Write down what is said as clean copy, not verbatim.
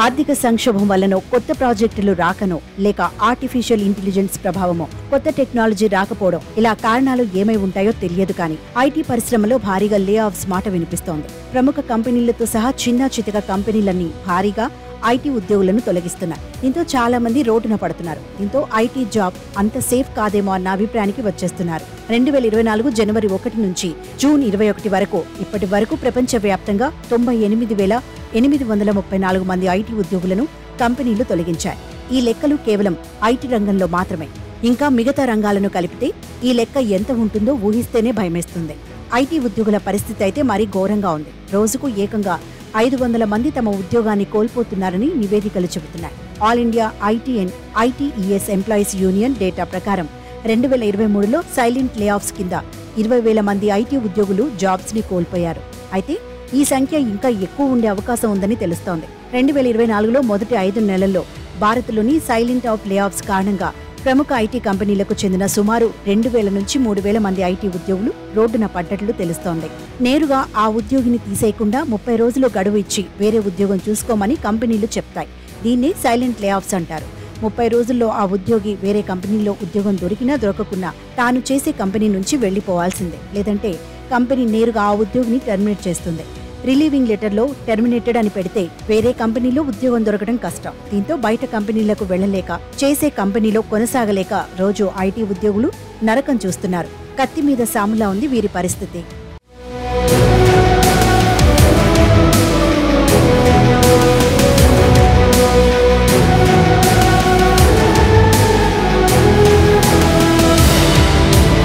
ఆర్థిక సంక్షోభం వల్లనో, కొత్త ప్రాజెక్టులు రాకనో, లేక ఆర్టిఫిషియల్ ఇంటెలిజెన్స్ ప్రభావమో, కొత్త టెక్నాలజీ రాకపోవడం ఇలా కారణాలు ఏమై ఉంటాయో తెలియదు కానీ ఐటీ పరిశ్రమలో భారీగా లే ఆఫ్స్ మాట వినిపిస్తోంది. ప్రముఖ కంపెనీలతో సహా చిన్న చితక కంపెనీలన్నీ భారీగా ఐటీ ఉద్యోగులను తొలగిస్తున్నారు. దీంతో చాలా మంది రోడ్డున పడుతున్నారు. దీంతో ఐటీ జాబ్ అంత సేఫ్ కాదేమో అన్న అభిప్రాయానికి వచ్చేస్తున్నారు. 2024 జనవరి 1 నుంచి జూన్ 21 వరకు ఇప్పటి వరకు ప్రపంచవ్యాప్తంగా 98,834 మంది ఐటీ ఉద్యోగులను కంపెనీలు తొలగించాయి. ఈ లెక్కలు కేవలం ఐటీ రంగంలో మాత్రమే. ఇంకా మిగతా రంగాలను కలిపితే ఈ లెక్క ఎంత ఉంటుందో ఊహిస్తేనే భయమేస్తుంది. ఐటీ ఉద్యోగుల పరిస్థితి అయితే మరీ ఘోరంగా ఉంది. రోజుకు ఏకంగా 500 మంది తమ ఉద్యోగాన్ని కోల్పోతున్నారని నివేదికలు చెబుతున్నాయి. All India IT and ITES employees union data ప్రకారం 2023లో సైలెంట్ లే ఆఫ్స్ కింద 20,000 మంది ఐటీ ఉద్యోగులు జాబ్స్ ని కోల్పోయారు. అయితే ఈ సంఖ్య ఇంకా ఎక్కువ ఉండే అవకాశం ఉందని తెలుస్తోంది. 2024లో మొదటి 5 నెలల్లో భారత్లోని సైలెంట్ ఆఫ్ లే ఆఫ్స్ కారణంగా ప్రముఖ ఐటీ కంపెనీలకు చెందిన సుమారు 2,000 నుంచి 3,000 మంది ఐటీ ఉద్యోగులు రోడ్డున పడ్డట్లు తెలుస్తోంది. నేరుగా ఆ ఉద్యోగిని తీసేయకుండా 30 రోజులు గడువు ఇచ్చి వేరే ఉద్యోగం చూసుకోమని కంపెనీలు చెప్తాయి. దీన్నే సైలెంట్ లే ఆఫ్స్ అంటారు. 30 రోజుల్లో ఆ ఉద్యోగి వేరే కంపెనీలో ఉద్యోగం దొరికినా దొరకకున్నా తాను చేసే కంపెనీ నుంచి వెళ్లిపోవాల్సిందే. లేదంటే కంపెనీ నేరుగా ఆ ఉద్యోగిని టెర్మినేట్ చేస్తుంది. రిలీవింగ్ లెటర్లో టెర్మినేటెడ్ అని పెడితే వేరే కంపెనీలో ఉద్యోగం దొరకడం కష్టం. దీంతో బయట కంపెనీలకు వెళ్లలేక, చేసే కంపెనీలో కొనసాగలేక రోజు ఐటీ ఉద్యోగులు నరకం చూస్తున్నారు. కత్తి మీద సాములా ఉంది వీరి పరిస్థితి.